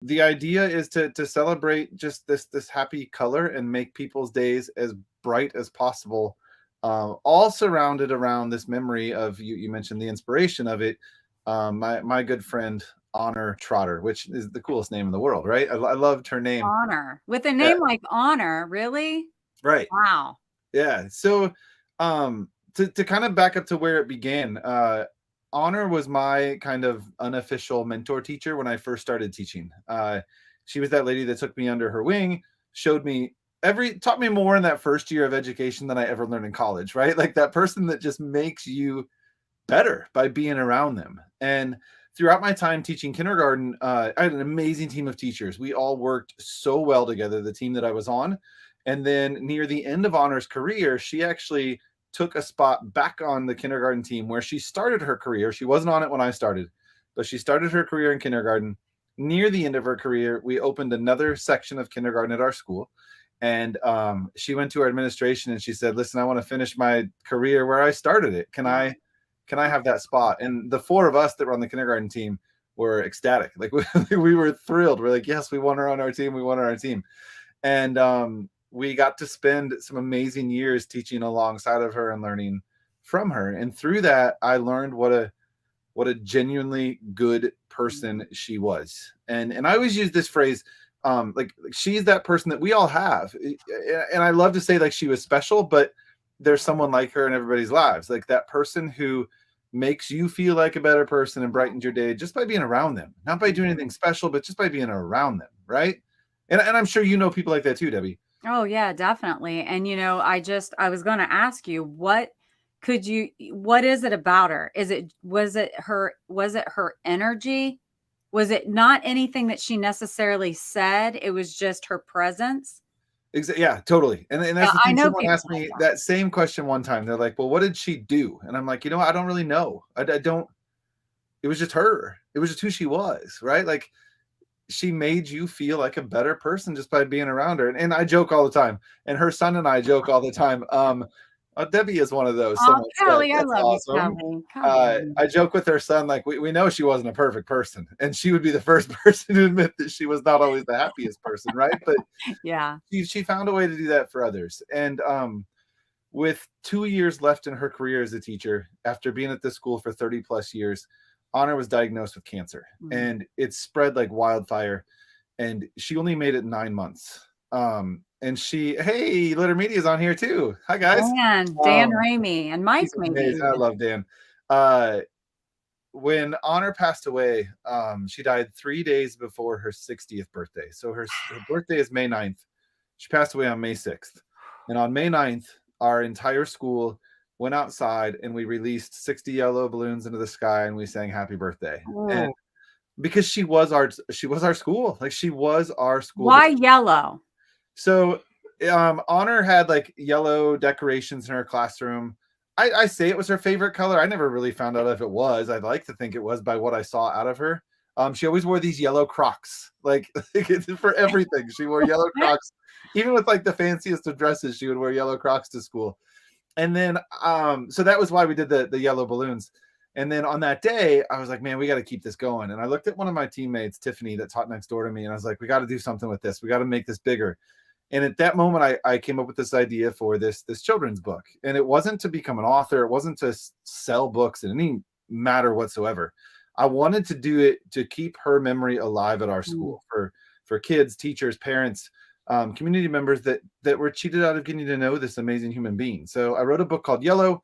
the idea is to celebrate just this happy color and make people's days as bright as possible, all surrounded around this memory of you mentioned the inspiration of it. My good friend Honor Trotter, which is the coolest name in the world, right? I loved her name. Honor. With a Yeah, name like Honor, really? right. Wow. Yeah. So, to kind of back up to where it began, Honor was my kind of unofficial mentor teacher when I first started teaching. She was that lady that took me under her wing, showed me taught me more in that first year of education than I ever learned in college, right? Like that person that just makes you better by being around them. And throughout my time teaching kindergarten, I had an amazing team of teachers. We all worked so well together, the team that I was on. And then near the end of Honor's career, she actually took a spot back on the kindergarten team where she started her career. She wasn't on it when I started, but she started her career in kindergarten. Near the end of her career, we opened another section of kindergarten at our school. And she went to our administration and she said, "Listen, I want to finish my career where I started it. Can I have that spot?" And the four of us that were on the kindergarten team were ecstatic. Like we were thrilled. We're like, yes, we want her on our team. We want her on our team. And we got to spend some amazing years teaching alongside of her and learning from her. And through that, I learned what a genuinely good person she was. And I always use this phrase, like she's that person that we all have. And I love to say like she was special, but there's someone like her in everybody's lives, like that person who makes you feel like a better person and brightens your day just by being around them, not by doing anything special, but just by being around them, right? And I'm sure you know people like that too, Debbie. Oh yeah, definitely. And I was going to ask you, what is it about her? Was it her energy? Was it not anything that she necessarily said? It was just her presence? Yeah, totally. And Yeah, that's the I thing. know Someone people asked like me that. that same question one time. They're like, "Well, what did she do?" And I'm like, I don't really know. I don't. It was just her. It was just who she was, right? Like she made you feel like a better person just by being around her. And I joke all the time, and her son and I joke all the time. Debbie is one of those. Oh, Someone said, Kelly, I "That's love you, awesome." Kelly. Come on. I joke with her son, like we know she wasn't a perfect person, and she would be the first person to admit that she was not always the happiest person, right? But Yeah. she found a way to do that for others. And with 2 years left in her career as a teacher, after being at this school for 30 plus years, Honor was diagnosed with cancer, Mm. and it spread like wildfire. And she only made it 9 months. And hey, Litter Media is on here too. Hi guys. Dan Um, Ramey and Mike he's maybe amazing. I even. love Dan. Uh, when Honor passed away, she died 3 days before her 60th birthday. So her birthday is May 9th. She passed away on May 6th. And on May 9th, our entire school went outside and we released 60 yellow balloons into the sky and we sang happy birthday. And Oh, because she was our school. Like she was our school why band. yellow? So Honor had like yellow decorations in her classroom. I say it was her favorite color. I never really found out if it was. I'd like to think it was by what I saw out of her. She always wore these yellow Crocs, like for everything. She wore yellow Crocs, even with like the fanciest of dresses. She would wear yellow Crocs to school. And then, so that was why we did the yellow balloons. And then on that day, I was like, man, we got to keep this going. And I looked at one of my teammates, Tiffany, that taught next door to me, and I was like, we got to do something with this. We got to make this bigger. And at that moment, I came up with this idea for this children's book. And it wasn't to become an author. It wasn't to sell books in any matter whatsoever. I wanted to do it to keep her memory alive at our Mm. school for kids, teachers, parents, community members that were cheated out of getting to know this amazing human being. So I wrote a book called Yellow.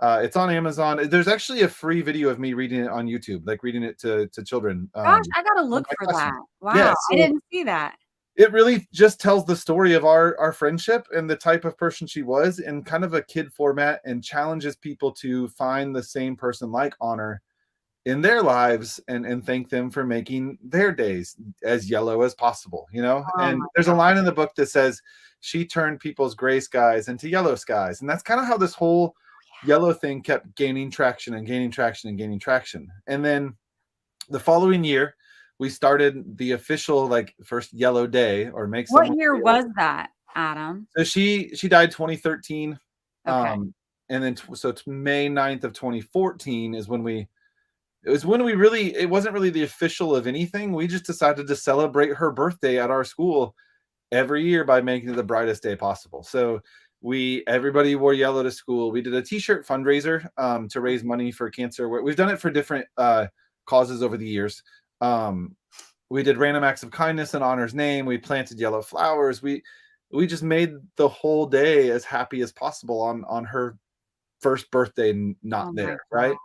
It's on Amazon. There's actually a free video of me reading it on YouTube, like reading it to children. Gosh, I gotta In look my for that. classroom. Yeah, Wow, I so didn't see that. it really just tells the story of our friendship and the type of person she was in kind of a kid format, and challenges people to find the same person like Honor in their lives and thank them for making their days as yellow as possible, you know? Oh And my there's a god. line in the book that says she turned people's gray skies into yellow skies. And that's kind of how this whole yellow thing kept gaining traction and gaining traction and gaining traction. And then the following year, we started the official like first yellow day, or make What someone year day. was that, Adam? So she died 2013. Okay. And then so it's May 9th of 2014 is when we It was when it wasn't really the official of anything. We just decided to celebrate her birthday at our school every year by making it the brightest day possible. So everybody wore yellow to school. We did a t-shirt fundraiser to raise money for cancer. We've done it for different causes over the years. We did random acts of kindness in Honor's name. We planted yellow flowers. We just made the whole day as happy as possible on her first birthday not Oh my there, God. right?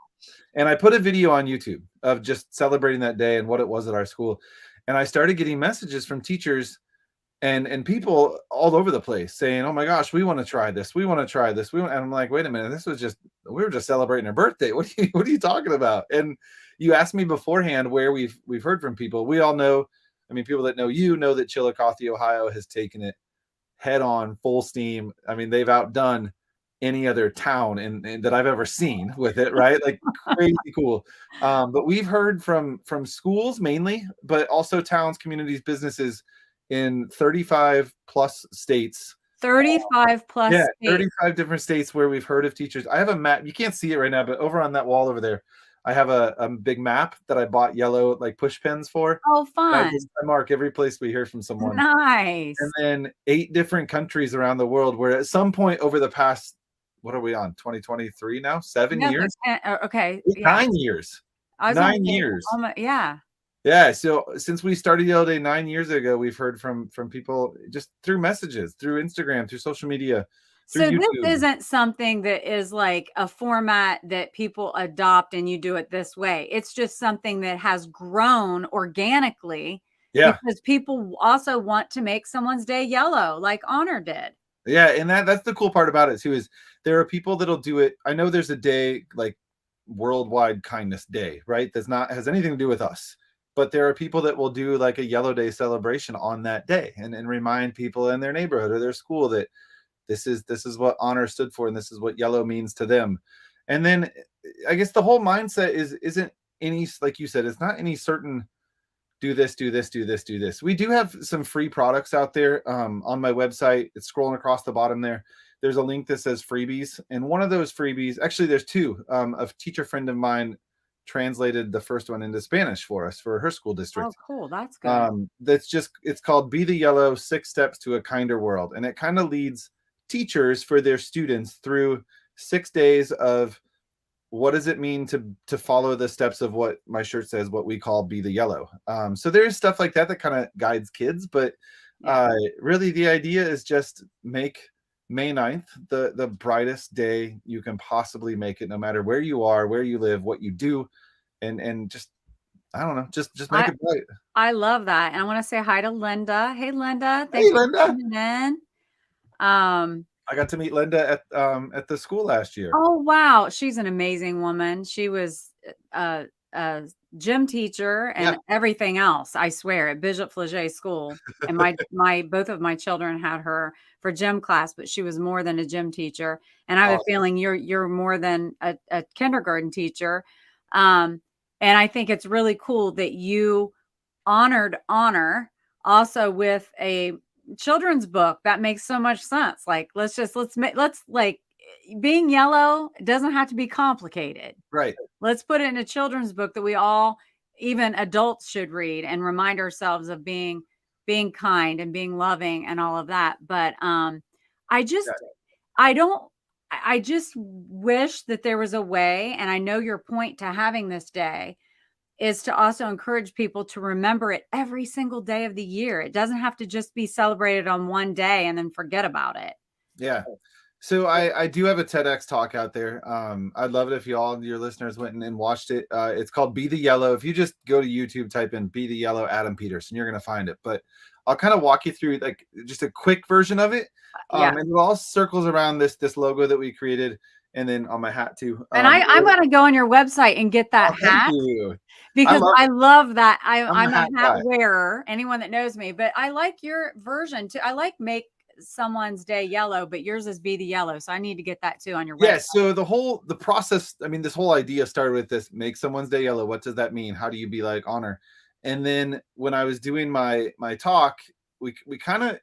And I put a video on YouTube of just celebrating that day and what it was at our school. And I started getting messages from teachers and people all over the place saying, "Oh my gosh, we want to try this. We want to try this." And I'm like, "Wait a minute, we were just celebrating her birthday. What are you talking about?" And you asked me beforehand where we've heard from people. We all know, I mean, people that know you know that Chillicothe, Ohio has taken it head on, full steam. I mean, they've outdone any other town that I've ever seen with it, right? Like crazy cool. But we've heard from schools mainly, but also towns, communities, businesses in 35 plus states. 35 plus Yeah, states. 35 different states where we've heard of teachers. I have a map. You can't see it right now, but over on that wall over there, I have a big map that I bought yellow like push pens for. Oh, And fun. I mark every place we hear from someone. And Nice. then 8 different countries around the world where at some point over the past, what are we on? 2023 now? 7 Yeah, years? okay. 8, Yeah. 9 years. I was gonna 9 say, years. yeah. Yeah, so since we started Yellow Day 9 years ago, we've heard from people just through messages, through Instagram, through social media, through So this YouTube. isn't something that is like a format that people adopt and you do it this way. It's just something that has grown organically Yeah. because people also want to make someone's day yellow, like Honor did. Yeah, and that's the cool part about it too is there are people that'll do it. I know there's a day like Worldwide Kindness Day, right? That's not has anything to do with us. But there are people that will do like a Yellow Day celebration on that day and remind people in their neighborhood or their school that this is what honor stood for and this is what yellow means to them. And then I guess the whole mindset isn't any, like you said, it's not any certain do this, do this, do this, do this. We do have some free products out there on my website. It's scrolling across the bottom there. There's a link that says freebies. And one of those freebies, actually, there's two. A teacher friend of mine translated the first one into Spanish for us for her school Oh, district. cool. That's good. It's called Be the Yellow 6 Steps to a Kinder World. And it kind of leads teachers for their students through 6 days of what does it mean to follow the steps of what my shirt says, what we call Be the Yellow. So there's stuff like that kind of guides kids, but really the idea is just make May 9th the brightest day you can possibly make it, no matter where you are, where you live, what you do, and just I don't know, just make it bright. I love that. And I want to say hi to Linda. Hey, Linda. Hey, Thanks for Linda. tuning in. I got to meet Linda at the school last year. Oh, wow. She's an amazing woman. She was a gym teacher and everything else, I swear, at Bishop Flaget School. And my both of my children had her for gym class, but she was more than a gym teacher. And I have a feeling you're more than a kindergarten teacher. And I think it's really cool that you honored honor also with a children's book. That makes so much sense. Like let's like being yellow doesn't have to be complicated. Right. Let's put it in a children's book that we all, even adults, should read and remind ourselves of being kind and being loving and all of that. But I just wish that there was a way, and I know your point to having this day is to also encourage people to remember it every single day of the year. It doesn't have to just be celebrated on one day and then forget about it. Yeah. So I do have a TEDx talk out there. I'd love it if your listeners went and watched it. It's called Be the Yellow. If you just go to YouTube, type in Be the Yellow Adam Peterson, you're going to find it. But I'll kind of walk you through like just a quick version of it. And it all circles around this logo that we created. And then on my hat too. And I'm going to go on your website and get that hat. Thank you. Because I love that. I'm a hat guy. wearer, anyone that knows me, but I like your version too. I like make someone's day yellow, but yours is Be the Yellow. So I need to get that too on your website. Yeah. So the process, I mean, this whole idea started with this, make someone's day yellow. What does that mean? How do you be like honor? And then when I was doing my talk, we kind of,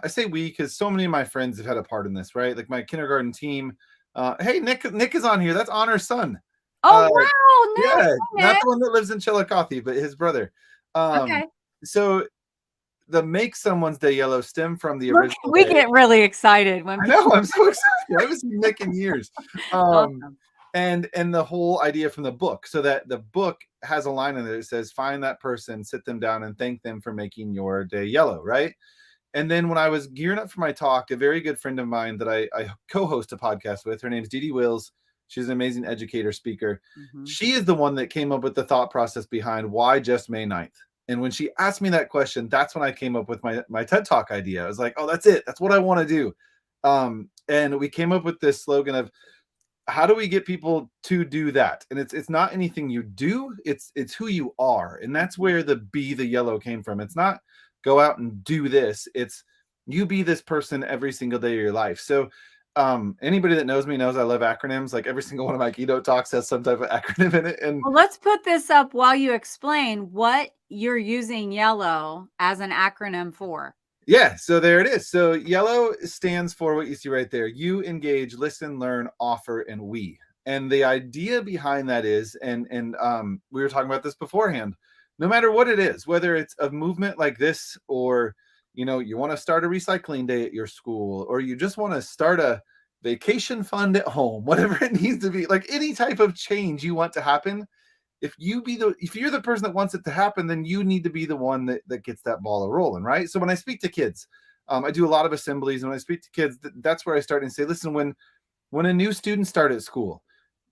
I say we, because so many of my friends have had a part in this, right? Like my kindergarten team. Hey, Nick is on here. That's Honor's son. Oh, wow. Yeah, No, not Nick. the one that lives in Chillicothe, but his brother. Um, Okay. so the make someone's day yellow stem from the Look, original we day. get really excited when I people know, I'm so excited. I haven't seen Nick in years. Um, awesome. and the whole idea from the book, so that the book has a line in there that says, "Find that person, sit them down, and thank them for making your day yellow." Right. And then when I was gearing up for my talk, a very good friend of mine that I co-host a podcast with, her name's Dee Dee Wills. She's an amazing educator, speaker. Mhm. She is the one that came up with the thought process behind why just May 9th. And when she asked me that question, that's when I came up with my TED Talk idea. I was like, oh, that's it. That's what I want to do. And we came up with this slogan of, how do we get people to do that? And it's not anything you do, it's who you are. And that's Mhm. where the be the yellow came from. It's not go out and do this, it's you be this person every single day of your life. So anybody that knows me knows I love acronyms. Like every single one of my keynote talks has some type of acronym in it. And Well, let's put this up while you explain what you're using yellow as an acronym for. yeah, so there it is. So yellow stands for what you see right there. You, engage, listen, learn, offer, and we. And the idea behind that is, and we were talking about this beforehand. No matter what it is, whether it's a movement like this, or you want to start a recycling day at your school, or you just want to start a vacation fund at home, whatever it needs to be, like any type of change you want to happen, if you're the person that wants it to happen, then you need to be the one that gets that ball rolling, right? So when I speak to kids, I do a lot of assemblies, and when I speak to kids, that's where I start and say, listen, when a new student starts at school,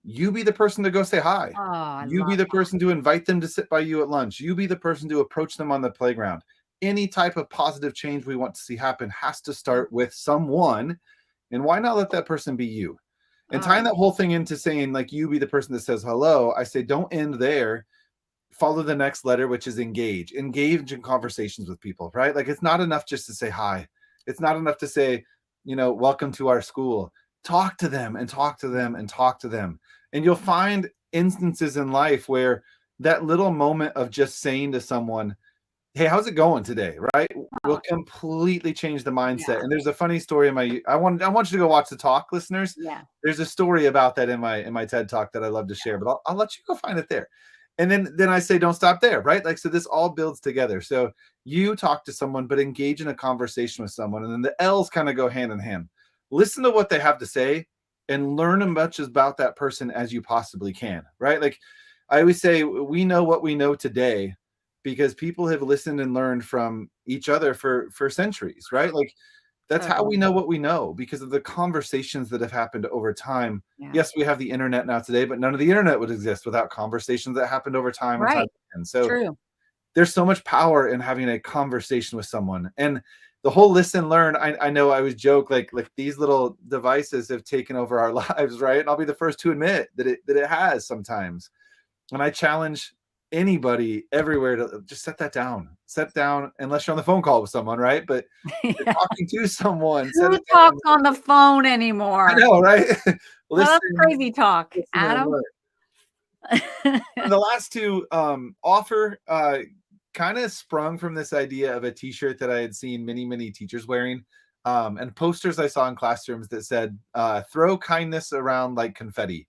you be the person to go say hi. Oh, I You love be the person to invite them to sit by you at lunch. You be the person to approach them on the playground. Any type of positive change we want to see happen has to that. start with someone. And why not let that person be you? And Oh, tying that whole thing into saying, like, you be the person that says hello, I say, don't end there. Follow the next letter, which is engage in conversations with people, right? Like, it's not enough just to say hi. It's not enough to say, welcome to our school. Talk to them and talk to them and talk to them. And you'll find instances in life where that little moment of just saying to someone, hey, how's it going today, right, will oh, completely change the yeah, mindset. And there's a funny story in my I want you to go watch the talk, listeners. yeah. There's a story about that in my TED Talk that I love to share, but I'll let you go find it there. And then I say, don't stop there, right? Like, so this all builds together. So you talk to someone, but engage in a conversation with someone. And then the L's kind of go hand in hand. Listen to what they have to say and learn as much about that person as you possibly can, right? Like, I always say, we know what we know today because people have listened and learned from each other for centuries, right? Like, that's how we Totally. know what we know, because of the conversations that have happened over time. Yeah. Yes, we have the internet now today, but none of the internet would exist without conversations that happened over time and time Right. again. So True. there's so much power in having a conversation with someone. And the whole listen, learn, I know I always joke, like these little devices have taken over our lives, right? And I'll be the first to admit that it has sometimes. And I challenge anybody everywhere to just set down, unless you're on the phone call with someone, right? But you're Yeah. talking to someone, set Who it down. talks on the phone I anymore? know, right? Well, that's Listen, crazy talk, listen and Adam. learn. And the last two, offer, kind of sprung from this idea of a t-shirt that I had seen many, many teachers wearing, and posters I saw in classrooms that said, throw kindness around like confetti.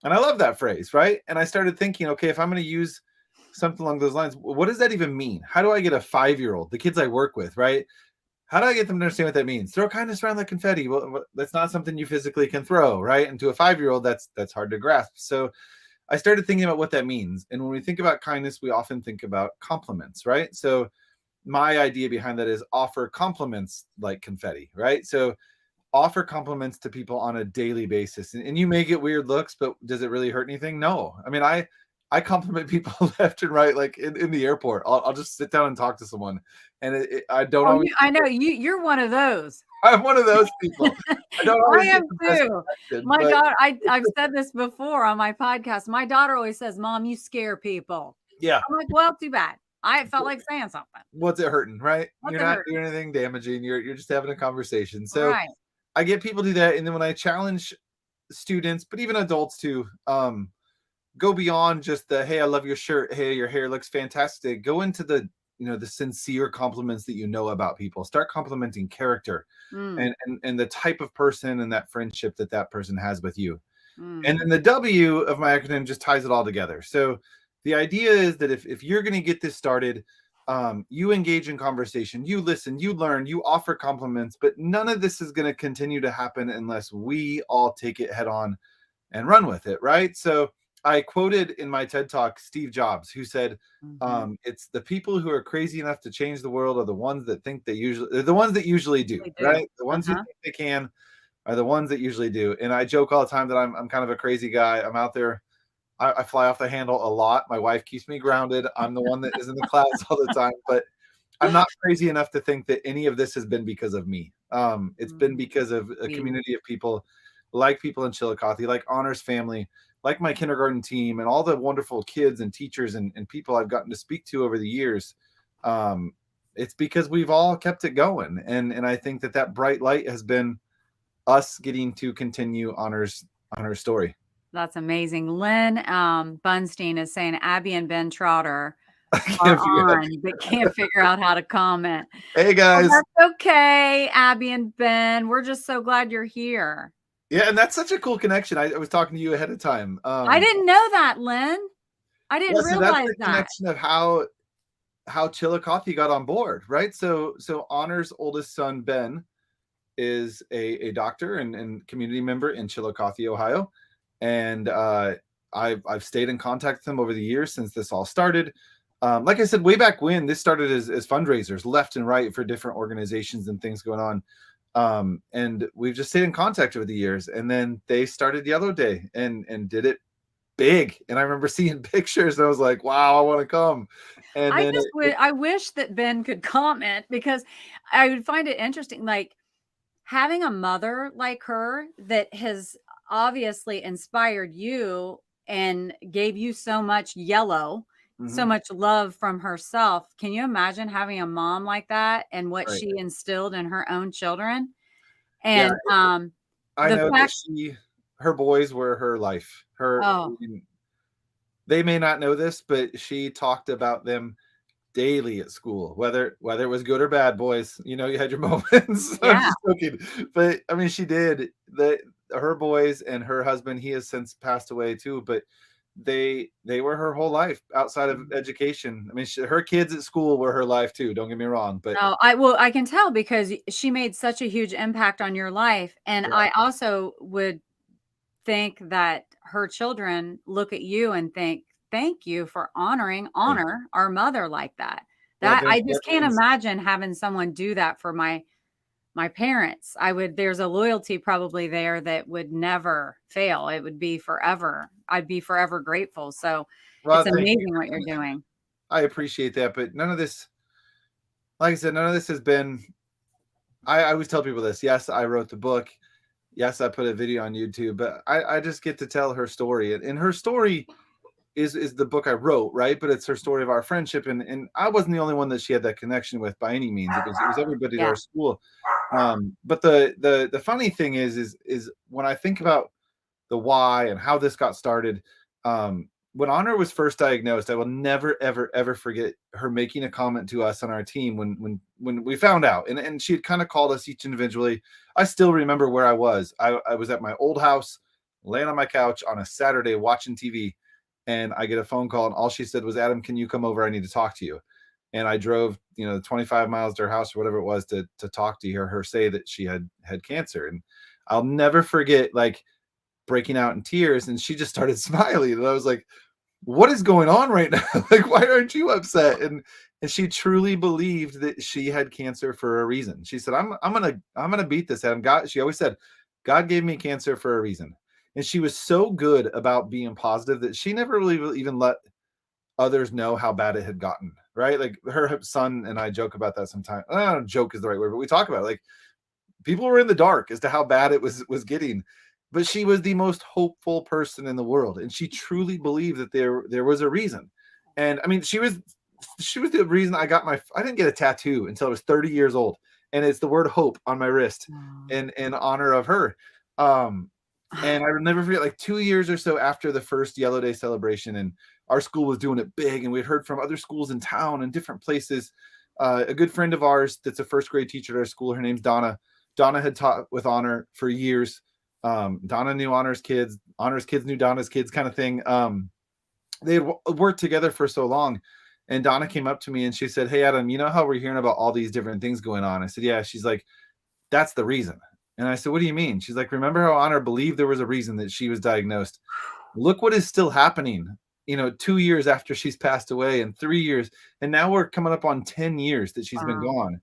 And I love that phrase, right? And I started thinking, okay, if I'm going to use something along those lines, what does that even mean? How do I get a 5-year-old, the kids I work with, right? How do I get them to understand what that means? Throw kindness around like confetti. Well, that's not something you physically can throw, right? And to a 5-year-old, that's hard to grasp. So I started thinking about what that means. And when we think about kindness, we often think about compliments, right? So my idea behind that is offer compliments like confetti, right? So offer compliments to people on a daily basis. And you may get weird looks, but does it really hurt anything? No. I mean, I compliment people left and right, like in the airport. I'll just sit down and talk to someone. And I don't Oh, always, I know you're one of those. I'm one of those people. I don't I always get am the best too. reaction, My but daughter, I've said this before on my podcast. My daughter always says, "Mom, you scare people." yeah, I'm like, "Well, too bad. I felt like saying something. what's it hurting, right? What's You're it not hurt?" doing anything damaging. You're just having a conversation. So Right. I get people to do that. And then when I challenge students, but even adults too, go beyond just the, hey, I love your shirt, hey, your hair looks fantastic. Go into the sincere compliments that you know about people. Start complimenting character Mm. and the type of person and that friendship that person has with you. And Mm. then the W of my acronym just ties it all together. So the idea is that if you're going to get this started, you engage in conversation, you listen, you learn, you offer compliments, but none of this is going to continue to happen unless we all take it head on and run with it, right? So I quoted in my TED talk Steve Jobs, who said, Mhm. "It's the people who are crazy enough to change the world are the ones that think they usually, they're the ones that usually do, They do. right? The ones who Uh-huh. think they can are the ones that usually do." And I joke all the time that I'm kind of a crazy guy. I'm out there. I fly off the handle a lot. My wife keeps me grounded. I'm the one that is in the clouds all the time, but I'm not crazy enough to think that any of this has been because of me. It's been Mm. because of a Sweet. community of people like people in Chillicothe, like Honor's family, like my kindergarten team, and all the wonderful kids and teachers and people I've gotten to speak to over the years. Um, it's because we've all kept it going, and I think that that bright light has been us getting to continue Honor's story. That's amazing. Lynn Bunstein is saying Abby and Ben Trotter I are can't figure out. on, but can't figure out how to comment. Hey Well, guys. that's okay, Abby and Ben. We're just so glad you're here. Yeah, and that's such a cool connection. I was talking to you ahead of time. I didn't know that, Lynn. I Yeah, didn't so that's realize the that. connection of how Chillicothe got on board, right? So Honor's oldest son Ben is a doctor and community member in Chillicothe, Ohio, and I've stayed in contact with him over the years since this all started. Like I said, way back when this started as fundraisers left and right for different organizations and things going on. And we've just stayed in contact over the years. And then they started Yellow Day and did it big. And I remember seeing pictures and I was like, wow, I want to come. And then I wish that Ben could comment because I would find it interesting, like having a mother like her that has obviously inspired you and gave you so much yellow, so mhm, much love from herself. Can you imagine having a mom like that and what right. she instilled in her own children? Yeah, And I the know that fact, her boys were her life. oh, They may not know this, but she talked about them daily at school, whether it was good or bad, boys. You know, you had your moments. I'm yeah. just joking, but I mean, she did. Her boys and her husband, he has since passed away too, but they were her whole life outside of education. I mean, her kids at school were her life too. Don't get me wrong, but No, I can tell because she made such a huge impact on your life. And yeah, I also would think that her children look at you and think, "Thank you for right. honor our mother like that." Well, That I that just can't means imagine having someone do that for my parents. I would There's a loyalty probably there that would never fail. It would be forever. I'd be forever grateful. So, well, it's thank you. amazing what you're doing. I appreciate that, but none of this, like I said, none of this has been. I always tell people this. Yes, I wrote the book. Yes, I put a video on YouTube, but I just get to tell her story, and her story is the book I wrote, right? But it's her story of our friendship, and I wasn't the only one that she had that connection with by any means. It was everybody at Yeah. our school. But the funny thing is when I think about the why and how this got started. When Honor was first diagnosed, I will never, ever, ever forget her making a comment to us on our team when we found out, and she had kind of called us each individually. I still remember where I was. I was at my old house, laying on my couch on a Saturday watching TV, and I get a phone call, and all she said was, "Adam, can you come over? I need to talk to you." And I drove, 25 miles to her house or whatever it was to talk to her say that she had cancer, and I'll never forget like breaking out in tears, and she just started smiling, and I was like, what is going on right now? Like, why aren't you upset? And she truly believed that she had cancer for a reason. She said, I'm gonna beat this, Adam. God, she always said, God gave me cancer for a reason. And she was so good about being positive that she never really even let others know how bad it had gotten, right? Like her son and I joke about that sometimes. I don't know, joke is the right word, but we talk about it. Like people were in the dark as to how bad it was getting, but she was the most hopeful person in the world, and she truly believed that there was a reason. And I mean, she was the reason I didn't get a tattoo until I was 30 years old, and it's the word hope on my wrist in honor of her. um and I will never forget, like 2 years or so after the first Yellow Day celebration, and our school was doing it big, and we'd heard from other schools in town and different places. A good friend of ours that's a first grade teacher at our school, her name's Donna. Donna had taught with Honor for years. Donna knew Honor's kids knew Donna's kids, kind of thing. They had worked together for so long. And Donna came up to me and she said, "Hey, Adam, you know how we're hearing about all these different things going on?" I said, "Yeah." She's like, "That's the reason." And I said, "What do you mean?" She's like, "Remember how Honor believed there was a reason that she was diagnosed? Look what is still happening, 2 years after she's passed away, and 3 years. And now we're coming up on 10 years that she's been Wow. gone."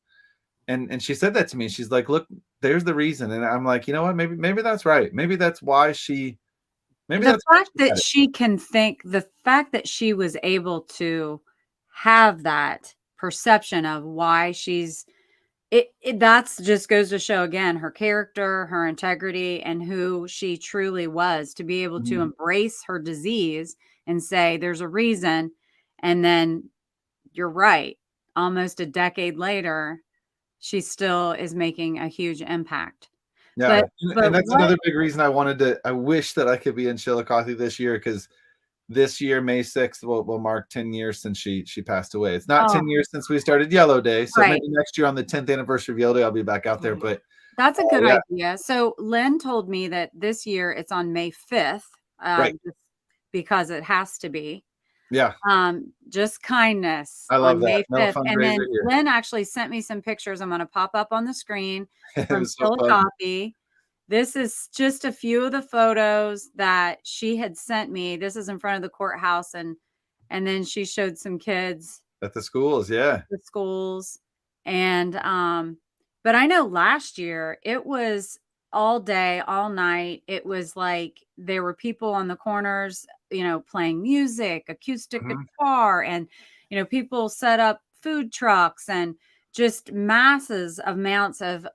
And she said that to me. She's like, "Look, there's the reason." And I'm like, you know what? Maybe that's right. Maybe The that's why fact she that said it. she can think, the fact that she was able to have that perception of why she's it that's just goes to show again her character, her integrity, and who she truly was to be able to Mhm. embrace her disease and say, "There's a reason," and then you're right, almost a decade later, she still is making a huge impact. Yeah, and But that's what another big reason I wish that I could be in Chillicothe this year, because this year, May 6th, will mark 10 years since she passed away. It's not Oh, 10 years since we started Yellow Day, so right. maybe next year on the 10th anniversary of Yellow Day, I'll be back out there, Right. but, That's a good yeah, idea. So Lynn told me that this year it's on May 5th, right. just because it has to be. Yeah, Just kindness I love on that. May No 5th. And fundraiser then here. Lynn actually sent me some pictures I'm gonna pop up on the screen It from was so fun. Chillicothe. This is just a few of the photos that she had sent me. This is in front of the courthouse, and then she showed some kids At the schools, yeah. the schools. And but I know last year it was all day, all night. It was like there were people on the corners, playing music, acoustic Mhm. guitar, and people set up food trucks and just masses of amounts of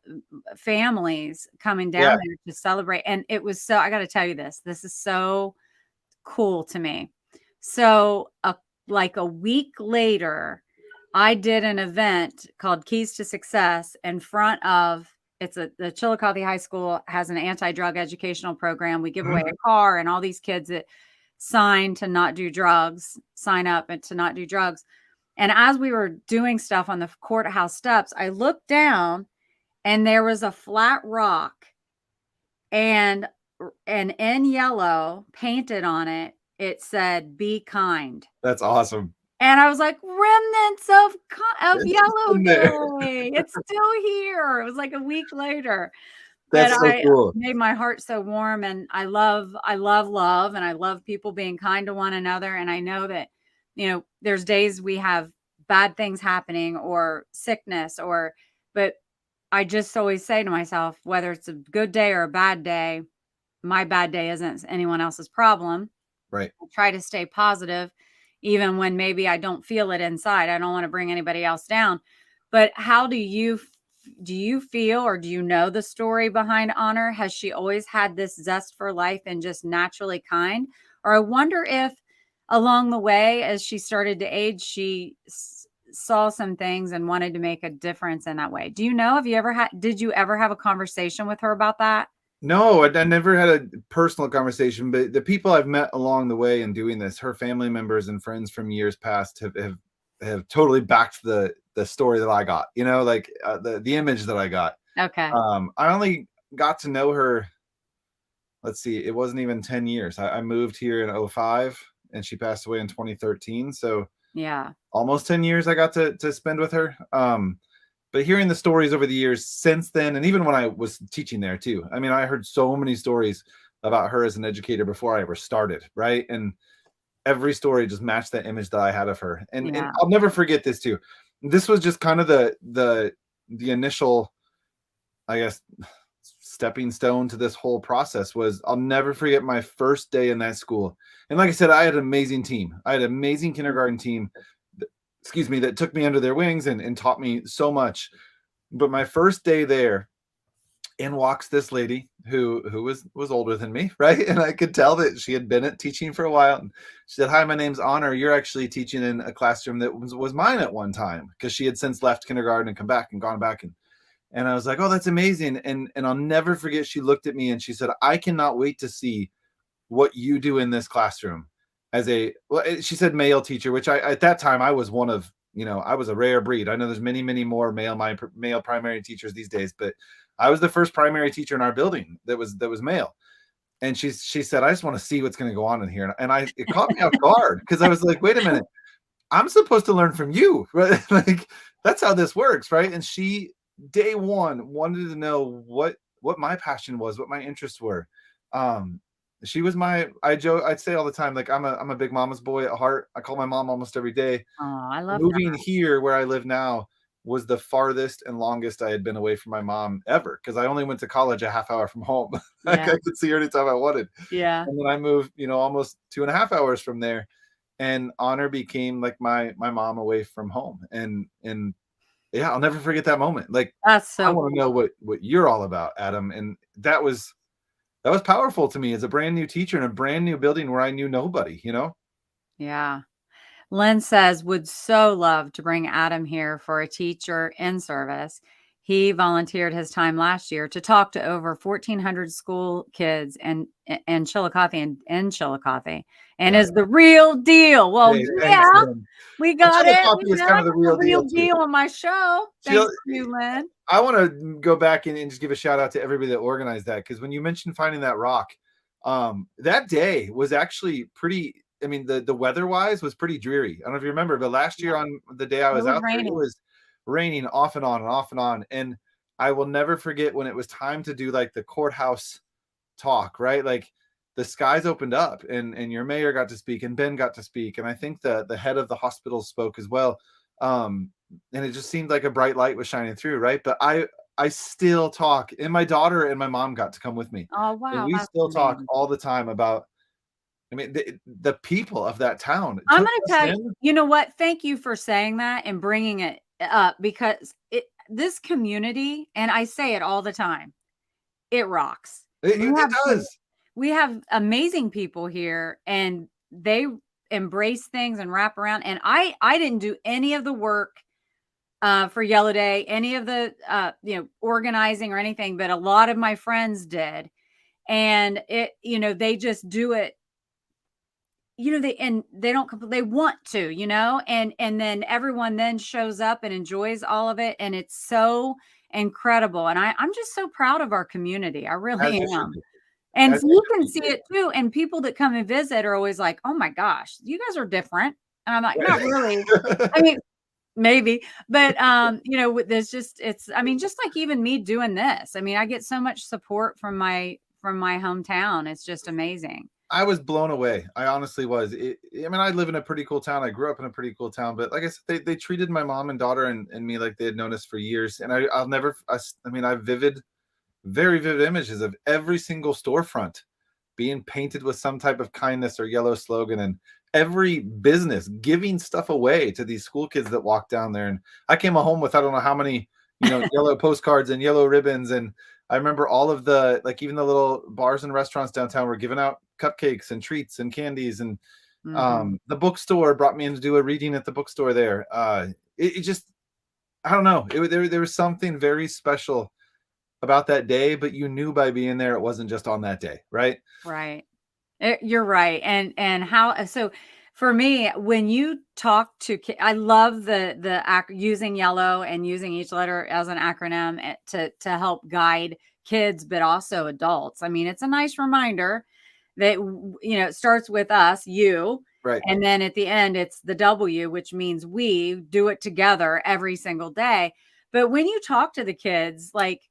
families coming Yeah, down there to celebrate. And it was so, I got to tell you this. This is so cool to me. So, like a week later, I did an event called Keys to Success in front of the Chillicothe High School has an anti-drug educational program. We give away mhm, a car, and all these kids that sign up and to not do drugs. And as we were doing stuff on the courthouse steps, I looked down and there was a flat rock and in yellow painted on it, it said "Be kind." that's awesome. And I was like, "Remnants of It's just Yellow in there. Day. It's still here." It was like a week later, but That's so I cool. made my heart so warm, and I love love, and I love people being kind to one another, and I know that, there's days we have bad things happening or sickness but I just always say to myself, whether it's a good day or a bad day, my bad day isn't anyone else's problem. Right. I try to stay positive, even when maybe I don't feel it inside. I don't want to bring anybody else down. But how do you feel, or do you know the story behind Honor? Has she always had this zest for life and just naturally kind? Or I wonder if along the way, as she started to age, she saw some things and wanted to make a difference in that way. Do you know? Did you ever have a conversation with her about that? No, I never had a personal conversation, but the people I've met along the way in doing this, her family members and friends from years past have totally backed the story that I got, like, the image that I got. Okay. I only got to know her, let's see, it wasn't even 10 years. I moved here in '05 and she passed away in 2013. So Yeah. almost 10 years I got to spend with her. But hearing the stories over the years since then, and even when I was teaching there too, I mean, I heard so many stories about her as an educator before I ever started, right? And every story just matched that image that I had of her. And Yeah. I'll never forget this too. This was just kind of the initial, I guess, stepping stone to this whole process. Was I'll never forget my first day in that school. And like I said, I had an amazing team. I had an amazing kindergarten team, excuse me, that took me under their wings and taught me so much. But my first day there, in walks this lady who was older than me, right? And I could tell that she had been at teaching for a while. And she said, "Hi, my name's Honor. You're actually teaching in a classroom that was mine at one time," because she had since left kindergarten and come back and gone back. And I was like, "Oh, that's amazing." And I'll never forget, she looked at me and she said, "I cannot wait to see what you do in this classroom as a," well, she said male teacher, which I, at that time, I was one of I was a rare breed. I know there's many more male primary teachers these days, but I was the first primary teacher in our building that was male. And she said, I just want to see what's going to go on in here. And it caught me off guard because I was like, wait a minute, I'm supposed to learn from you, right? Like, that's how this works, right? And she, day one, wanted to know what my passion was, what my interests were. She was I'd say all the time, like, I'm a big mama's boy at heart. I call my mom almost every day. Oh, I love that. Moving here where I live now was the farthest and longest I had been away from my mom ever, because I only went to college a half hour from home. Like, Yeah. I could see her anytime I wanted. Yeah. And then I moved, almost 2.5 hours from there, and Honor became like my mom away from home. And yeah, I'll never forget that moment. Like, That's I so want to cool. know what you're all about, Adam. And that was powerful to me as a brand new teacher in a brand new building where I knew nobody. Yeah. Lynn says, would so love to bring Adam here for a teacher in service. He volunteered his time last year to talk to over 1,400 school kids and Chillicothe and in Chillicothe, and Yeah. is the real deal. Well, Hey, thanks, yeah, man. we And got it. Chillicothe We is got kind of the the real real deal too. deal on my show. Chil- Thanks to you, Lynn. I want to go back and just give a shout out to everybody that organized that, because when you mentioned finding that rock, that day was actually pretty. I mean, the weather wise was pretty dreary. I don't know if you remember, but last year on the day I It was was out there, it raining. was raining off and on and off and on. And I will never forget when it was time to do like the courthouse talk, right? Like, the skies opened up, and your mayor got to speak, and Ben got to speak, and I think the head of the hospital spoke as well. And it just seemed like a bright light was shining through, right? But I still talk, and my daughter and my mom got to come with me, Oh, and wow. we That's still talk amazing. all the time about. I mean, the people of that town I'm took gonna us tell you, in. you know what? Thank you for saying that and bringing it up, because this community, and I say it all the time, it rocks. We It have some does. we have amazing people here, and they embrace things and wrap around, and I didn't do any of the work for Yellow Day, any of the organizing or anything, but a lot of my friends did. And they just do it, they don't, they want to, and then everyone then shows up and enjoys all of it, and it's so incredible. And I'm just so proud of our community. I As really you should am. be. And As so you you should can be, see Kate. it too. And people that come and visit are always like, "Oh my gosh, you guys are different." And I'm like, "Not really." I Right. mean, maybe, but there's just, I mean, just like even me doing this. I mean, I get so much support from my hometown. It's just amazing. I was blown away. I honestly was. I mean, I live in a pretty cool town. I grew up in a pretty cool town, but like I said, they treated my mom and daughter and me like they had known us for years. And I'll never. I mean, I have very vivid images of every single storefront being painted with some type of kindness or yellow slogan, and every business giving stuff away to these school kids that walk down there. And I came home with, I don't know how many, yellow postcards and yellow ribbons. And I remember all of the, like, even the little bars and restaurants downtown were giving out cupcakes and treats and candies. And Hmm. the bookstore brought me in to do a reading at the bookstore there. It just, I don't know. There was something very special about that day, but you knew by being there, it wasn't just on that day, right? Right. You're right. And how, so for me, when you talk to I love using yellow and using each letter as an acronym, to help guide kids, but also adults. I mean, it's a nice reminder that it starts with us, you, Right. and then at the end it's the W, which means we do it together every single day. But when you talk to the kids, like,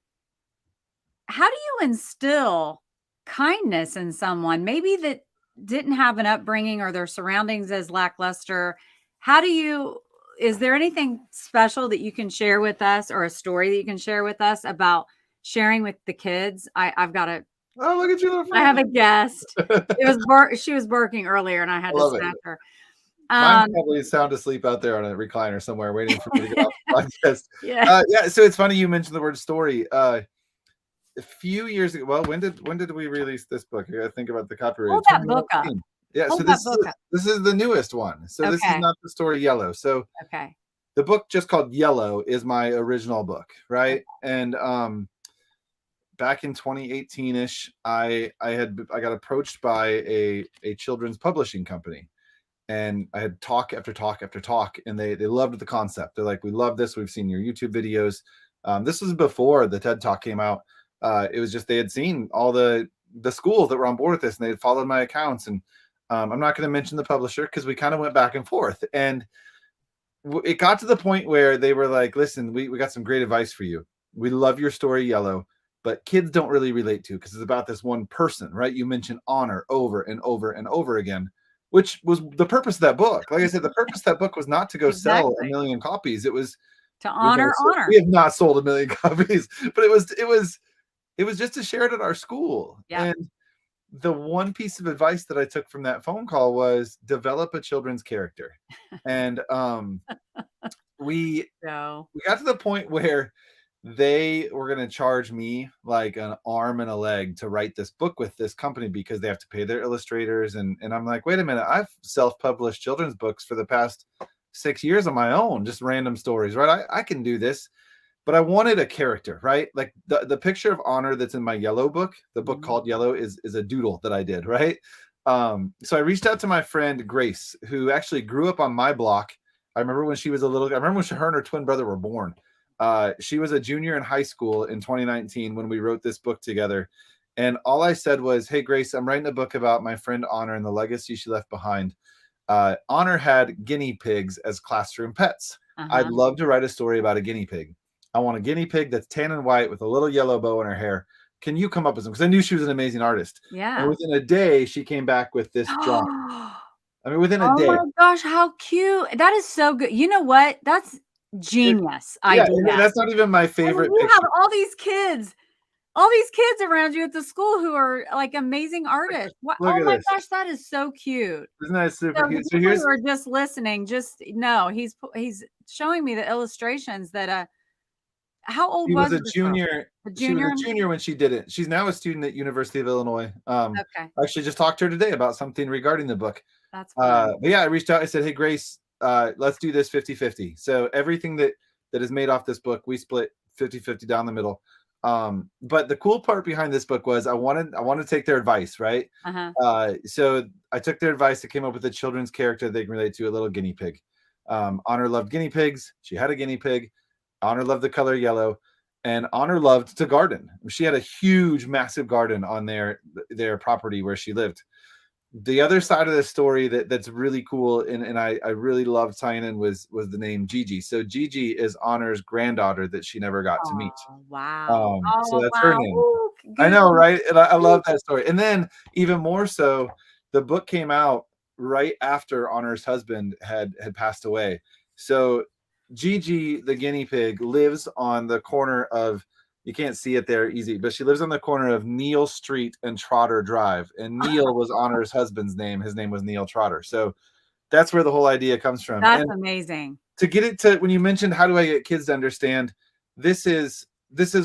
how do you instill kindness in someone maybe that didn't have an upbringing or their surroundings as lackluster? How do you, is there anything special that you can share with us, or a story that you can share with us about sharing with the kids? I've got a, Oh, look at you, little I have friend. a guest. She was barking earlier and I had I to love it. snap her. Mine's Um, probably sound asleep out there on a recliner somewhere, waiting for me to get off the podcast. yeah. Yeah, so it's funny you mentioned the word story. A few years ago, well, when did we release this book? I gotta think about the copyright. Hold that book up. 2019. Yeah, so Hold that book up. this is the newest one. So this is Okay. not the story Yellow. So Okay. the book just called Yellow is my original book, right? And back in 2018-ish, I got approached by a children's publishing company. And I had talk after talk after talk, and they loved the concept. They're like, we love this. We've seen your YouTube videos. This was before the TED Talk came out. It was just they had seen all the schools that were on board with this, and they had followed my accounts. And I'm not going to mention the publisher because we kind of went back and forth. And it got to the point where they were like, listen, we got some great advice for you. We love your story, Yellow, but kids don't really relate to because it's about this one person, right? You mentioned honor over and over and over again, which was the purpose of that book. Like I said, the purpose of that book was not to go sell a Exactly. million copies. It was To honor. we have not sold a million copies, but it was just to share it at our school. Yeah. And the one piece of advice that I took from that phone call was develop a children's character. And we got to the point where they were going to charge me like an arm and a leg to write this book with this company because they have to pay their illustrators. And I'm like, wait a minute, I've self-published children's books for the past 6 years on my own, just random stories, right? I can do this. But I wanted a character, right? Like the picture of honor that's in my Yellow book, the book called Yellow, is a doodle that I did, right? So I reached out to my friend Grace, who actually grew up on my block. I remember when she was a little, I remember when her and her twin brother were born. She was a junior in high school in 2019 when we wrote this book together. And all I said was, hey, Grace, I'm writing a book about my friend Honor and the legacy she left behind. Honor had guinea pigs as classroom pets. I'd love to write a story about a guinea pig. I want a guinea pig that's tan and white with a little yellow bow in her hair. Can you come up with some? Because I knew she was an amazing artist. Yeah. And within a day, she came back with this drawing. I mean, within a day. Oh my gosh, how cute. That is so good. You know what? That's genius idea. Yeah, that's not even my favorite you picture. have all these kids around you at the school who are like amazing artists. Look oh at my this. gosh, that is so cute. Isn't that super cute? So here's who are just listening. Just no, he's showing me the illustrations that how old was a junior? She was a junior when she did it. She's now a student at University of Illinois. Okay. I actually just talked to her today about something regarding the book. That's fun. But yeah, I reached out. I said, hey, Grace, let's do this 50-50. So everything that is made off this book, we split 50-50 down the middle. But the cool part behind this book was I wanted to take their advice, right? So I took their advice. I came up with a children's character they can relate to, a little guinea pig. Honor loved guinea pigs. She had a guinea pig. Honor loved the color yellow, and Honor loved to garden. She had a huge, massive garden on their property where she lived. The other side of the story that's really cool, and I really loved tying in was the name Gigi. So Gigi is Honor's granddaughter that she never got to meet. Wow. So that's her name. Ooh, I know, right? And I love that story. And then even more so, the book came out right after Honor's husband had passed away. So Gigi, the guinea pig, lives on the corner of, you can't see it there easy, but she lives on the corner of Neal Street and Trotter Drive. And Neal was Honor's husband's name. His name was Neal Trotter. So that's where the whole idea comes from. That's amazing. To get it to, when you mentioned how do I get kids to understand, this is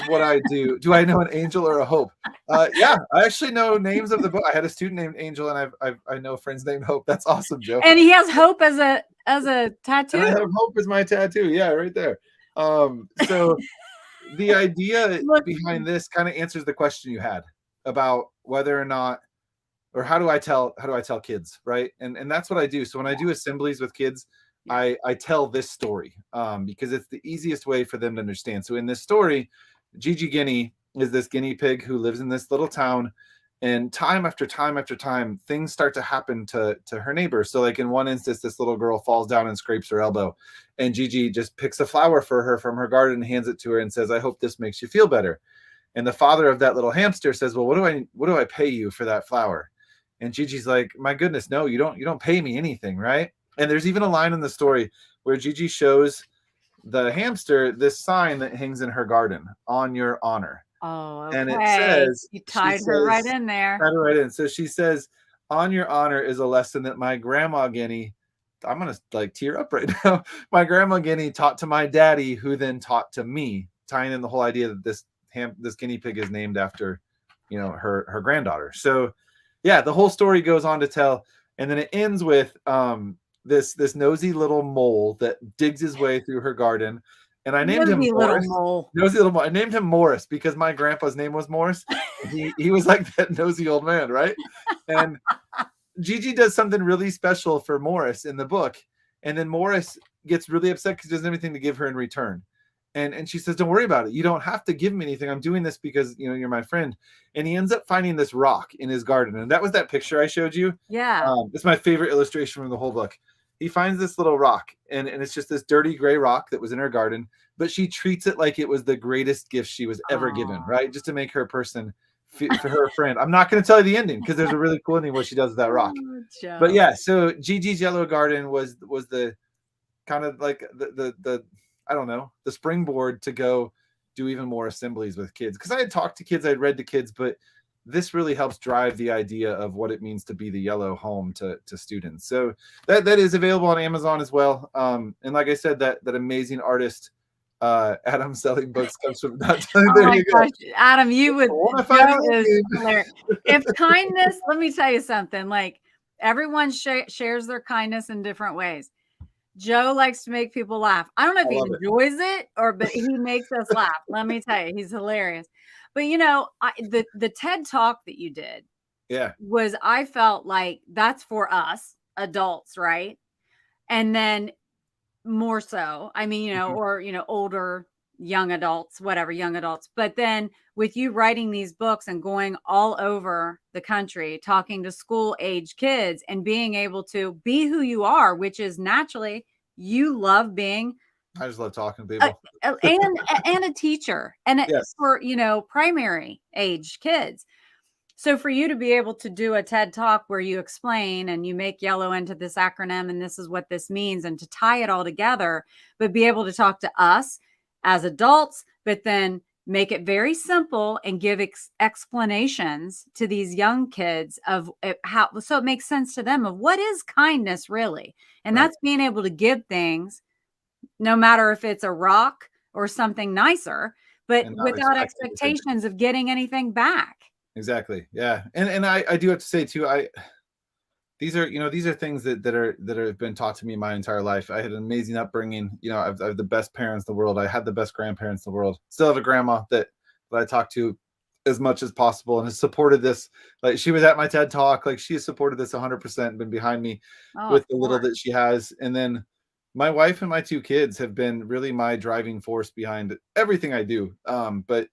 what I do. Do I know an angel or a hope? Yeah, I actually know names of the book. I had a student named Angel, and I know friends named Hope. That's awesome, Joe. And he has hope as a tattoo. And I have hope as my tattoo. Yeah, right there. So the idea behind this kind of answers the question you had about whether or not, or how do I tell kids, right? And that's what I do. So when I do assemblies with kids, I tell this story because it's the easiest way for them to understand. So in this story, Gigi Guinea is this guinea pig who lives in this little town, and time after time after time, things start to happen to her neighbors. So like in one instance, this little girl falls down and scrapes her elbow, and Gigi just picks a flower for her from her garden and hands it to her and says, I hope this makes you feel better. And the father of that little hamster says, well, what do I pay you for that flower? And Gigi's like, my goodness, no, you don't pay me anything, right? And there's even a line in the story where Gigi shows the hamster this sign that hangs in her garden, on your honor. Oh, okay. And it says, you tied her right in there. Tied her right in. So she says, on your honor is a lesson that my grandma Guinea, I'm going to like tear up right now. My grandma Guinea taught to my daddy, who then taught to me, tying in the whole idea that this guinea pig is named after, her granddaughter. So yeah, the whole story goes on to tell. And then it ends with, this nosy little mole that digs his way through her garden, and I named him Morris. Nosy little mole. I named him Morris because my grandpa's name was Morris. He was like that nosy old man, right? And Gigi does something really special for Morris in the book, and then Morris gets really upset because he doesn't have anything to give her in return. And she says, "Don't worry about it. You don't have to give me anything. I'm doing this because you're my friend." And he ends up finding this rock in his garden, and that was that picture I showed you. Yeah. It's my favorite illustration from the whole book. He finds this little rock, and it's just this dirty gray rock that was in her garden, but she treats it like it was the greatest gift she was ever given, Aw. right? Just to make her a person, for her friend. I'm not going to tell you the ending because there's a really cool ending what she does with that rock. Oh, But Joe. yeah, so Gigi's yellow garden was the kind of like the I don't know, the springboard to go do even more assemblies with kids. Because I had talked to kids, I'd read to kids, but this really helps drive the idea of what it means to be the yellow home to students. So that is available on Amazon as well. And like I said, that amazing artist, Adam selling books comes from that. Oh There my you go. gosh, Adam, you would What if I Joe do is it? hilarious. If kindness, let me tell you something, like everyone shares their kindness in different ways. Joe likes to make people laugh. I don't know if I he love it. enjoys it but he makes us laugh. Let me tell you, he's hilarious. But the TED Talk that you did Yeah. I felt like that's for us adults, right? And then more so, I mean, Mhm. or, older, young adults, whatever, young adults. But then with you writing these books and going all over the country, talking to school age kids and being able to be who you are, which is naturally you love being I just love talking to a, people. and a teacher and Yes. for, primary age kids. So for you to be able to do a TED Talk where you explain and you make yellow into this acronym and this is what this means and to tie it all together, but be able to talk to us as adults, but then make it very simple and give explanations to these young kids of how, so it makes sense to them of what is kindness really. And Right. that's being able to give things, no matter if it's a rock or something nicer, but And not without expect anything. expectations of getting anything back. Exactly. Yeah. And I do have to say too, these are things that have been taught to me my entire life. I had an amazing upbringing. I have the best parents in the world. I had the best grandparents in the world. Still have a grandma that I talk to as much as possible and has supported this. Like she was at my TED Talk. Like she has supported this 100%, been behind me Oh, of with the little course. that she has. And then my wife and my two kids have been really my driving force behind everything I do. But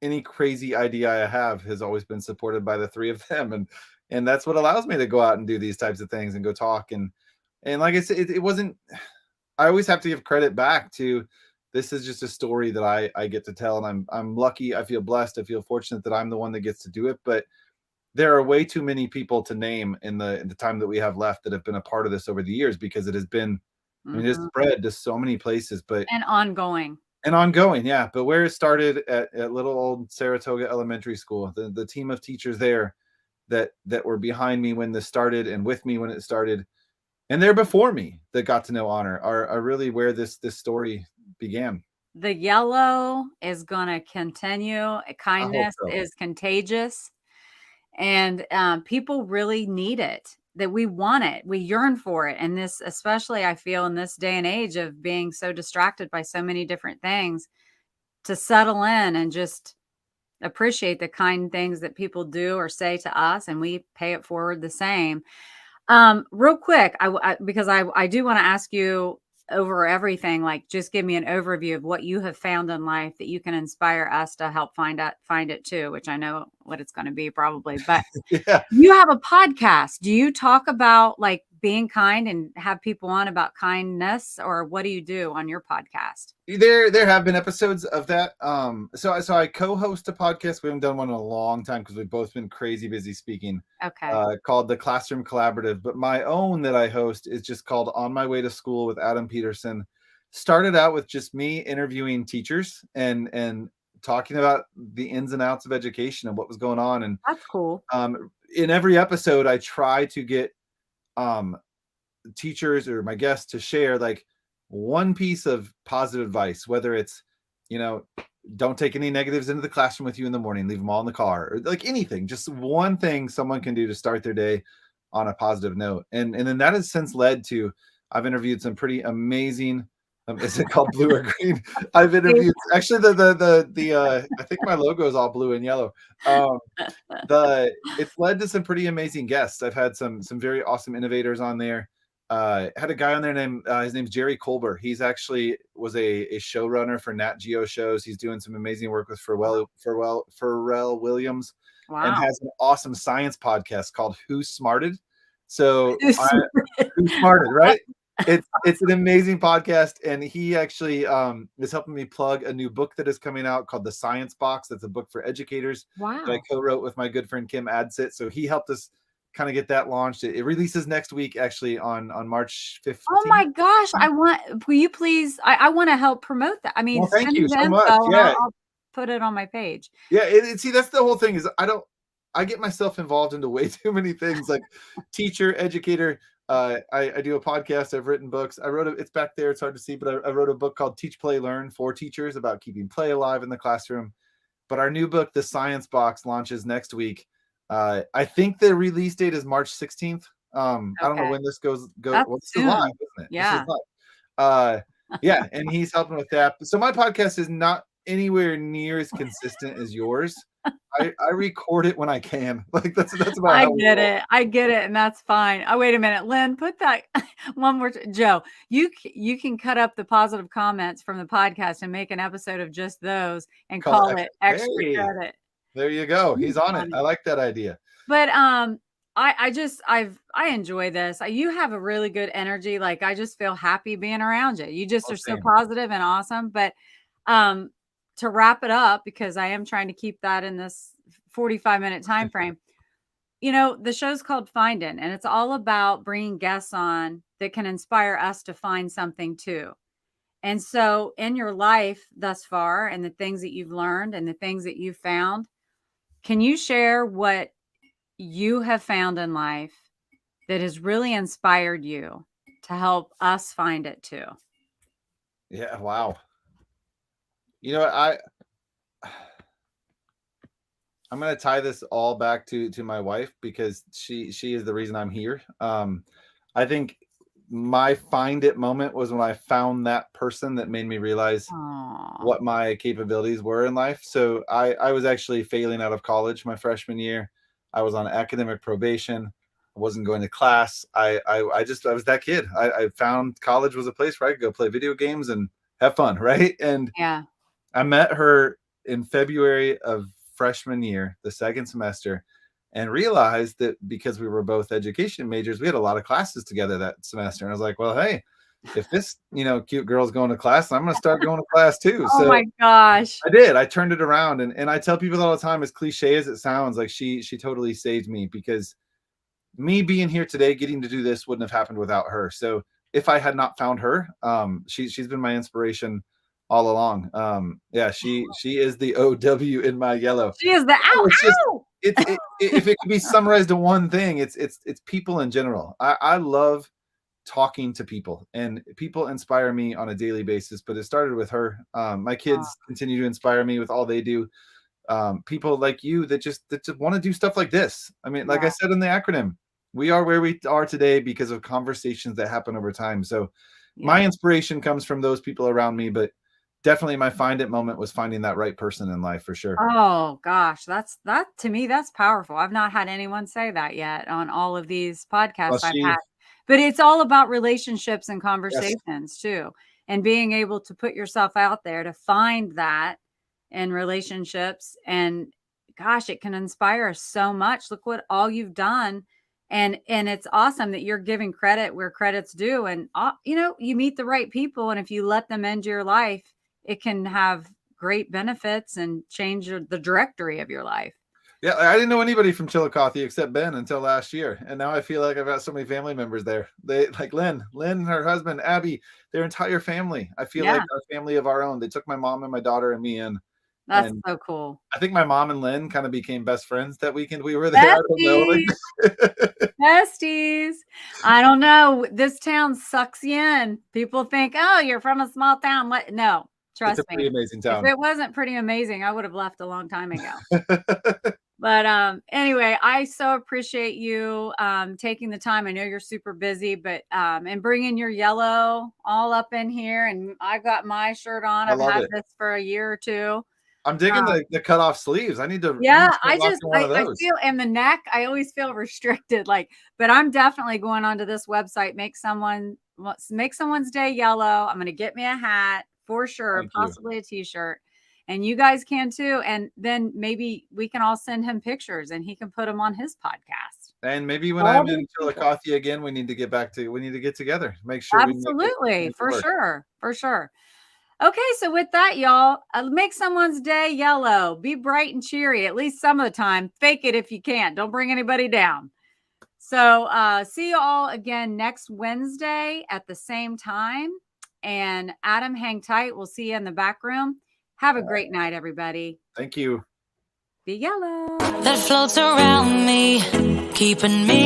any crazy idea I have has always been supported by the three of them, and that's what allows me to go out and do these types of things and go talk and like I said, it wasn't. I always have to give credit back to. This is just a story that I get to tell, and I'm lucky. I feel blessed. I feel fortunate that I'm the one that gets to do it. But there are way too many people to name in the time that we have left that have been a part of this over the years because it has been. I mean, it's Mhm. spread to so many places, but And ongoing. and ongoing, yeah. But where it started at little old Saratoga Elementary School, the team of teachers there that were behind me when this started and with me when it started, and they're before me that got to know honor are really where this story began. The yellow is gonna continue. I hope Kindness so. is contagious, and, people really need it, that we want it, we yearn for it, and this especially I feel in this day and age of being so distracted by so many different things, to settle in and just appreciate the kind things that people do or say to us, and we pay it forward the same. Real quick, because I do want to ask you over everything, like just give me an overview of what you have found in life that you can inspire us to help find it too, which I know what it's going to be probably. But Yeah. you have a podcast. Do you talk about like being kind and have people on about kindness, or what do you do on your podcast? There have been episodes of that. So I co-host a podcast. We haven't done one in a long time because we've both been crazy busy speaking. Okay. Called the Classroom Collaborative. But my own that I host is just called On My Way to School with Adam Peterson. Started out with just me interviewing teachers and talking about the ins and outs of education and what was going on. And That's cool. in every episode, I try to get um teachers or my guests to share like one piece of positive advice, whether it's, you know, don't take any negatives into the classroom with you in the morning, leave them all in the car, or like anything, just one thing someone can do to start their day on a positive note. And then that has since led to, I've interviewed some pretty amazing Is it called blue or green? I've interviewed actually the I think my logo is all blue and yellow. Um, it's led to some pretty amazing guests. I've had some very awesome innovators on there. Had a guy on there named his name's Jerry Colbert. He's actually was a showrunner for Nat Geo shows. He's doing some amazing work with Pharrell Williams, and Wow. has an awesome science podcast called Who Smarted. So Who's Who Smarted, right? It's an amazing podcast, and he actually is helping me plug a new book that is coming out called The Science Box. That's a book for educators that I Wow. co-wrote with my good friend Kim Adsit. So he helped us kind of get that launched. It releases next week, actually on March Oh 15th. my gosh, will you please, I wanna help promote that. I mean, Well, thank send me you the so info much. and Yeah, I'll put it on my page. yeah. See, that's the whole thing is I get myself involved into way too many things, like teacher, educator. I do a podcast. I've written books. It's back there. It's hard to see, but I wrote a book called Teach, Play, Learn for teachers about keeping play alive in the classroom. But our new book, The Science Box, launches next week. I think the release date is March 16th. I don't know Okay. when this goes. That's Well, this is live, soon. isn't it? This is Yeah. live. Yeah, and he's helping with that. So my podcast is not anywhere near as consistent as yours. I record it when I can. Like that's about I how we get roll. it. I get it, and that's fine. Oh, wait a minute, Lynn, put that one more Joe, you can cut up the positive comments from the podcast and make an episode of just those and Call call it it extra. extra Hey, credit. there you go. He's on it. I Funny. like that idea. But, I enjoy this. You have a really good energy. Like, I just feel happy being around you. You just Oh, are so same. positive and awesome. But, um, to wrap it up, because I am trying to keep that in this 45-minute time frame. The show's called Findin', and it's all about bringing guests on that can inspire us to find something too. And so, in your life thus far, and the things that you've learned and the things that you've found, can you share what you have found in life that has really inspired you to help us find it too? Yeah. Wow. You know what? I'm gonna tie this all back to my wife because she is the reason I'm here. I think my find it moment was when I found that person that made me realize Aw. what my capabilities were in life. So I was actually failing out of college my freshman year. I was on academic probation. I wasn't going to class. I was that kid. I found college was a place where I could go play video games and have fun, right? And Yeah. I met her in February of freshman year, the second semester, and realized that because we were both education majors, we had a lot of classes together that semester. And I was like, well, hey, if this, cute girl's going to class, I'm going to start going to class too. Oh So my gosh. I did. I turned it around, and I tell people all the time, as cliche as it sounds, like she totally saved me because me being here today, getting to do this wouldn't have happened without her. So if I had not found her, she's been my inspiration all along. Yeah, she is the OW in my yellow. She is the ow, It's just ow. if it could be summarized to one thing, it's people in general. I love talking to people, and people inspire me on a daily basis. But it started with her. My kids continue to inspire me with all they do. People like you that just want to do stuff like this. I mean, like Yeah. I said in the acronym, we are where we are today because of conversations that happen over time. So my Yeah. inspiration comes from those people around me, but definitely my find it moment was finding that right person in life for sure. Oh gosh, that to me, that's powerful. I've not had anyone say that yet on all of these Well, podcasts I've had. But it's all about relationships and yes, conversations too. And being able to put yourself out there to find that in relationships. And gosh, it can inspire us so much. Look what all you've done. And it's awesome that you're giving credit where credit's due. And you meet the right people. And if you let them into your life, it can have great benefits and change the directory of your life. yeah. I didn't know anybody from Chillicothe except Ben until last year, and now I feel like I've got so many family members there. They like Lynn, her husband, Abby, their entire family. I feel like Yeah, a family of our own. They took my mom and my daughter and me in, that's and so cool. I think my mom and Lynn kind of became best friends that weekend we were there. I don't know. Besties, besties. I don't know. This town sucks you in. People think, oh, you're from a small town. What? No, It's a trust pretty me. amazing If town. it wasn't pretty amazing, I would have left a long time ago. But anyway, I so appreciate you taking the time. I know you're super busy, but and bringing your yellow all up in here. And I've got my shirt on. I I've love had it. this for a year or two. I'm digging the cut off sleeves. I need to Yeah, start rocking one of I those. feel, and the neck, I always feel restricted. Like, but I'm definitely going onto this website, make someone's day yellow. I'm going to get me a hat for sure, Thank you. possibly a t-shirt. And you guys can too. And then maybe we can all send him pictures and he can put them on his podcast. And maybe when All I'm these in people. Chillicothe again, we need to get together. Make sure we Absolutely, make it for work. sure, for sure. Okay, so with that, y'all, make someone's day yellow. Be bright and cheery, at least some of the time. Fake it if you can't. Don't bring anybody down. So see you all again next Wednesday at the same time. And Adam, hang tight. We'll see you in the back room. Have a great night, everybody. Thank you. Be yellow. That floats around me, keeping me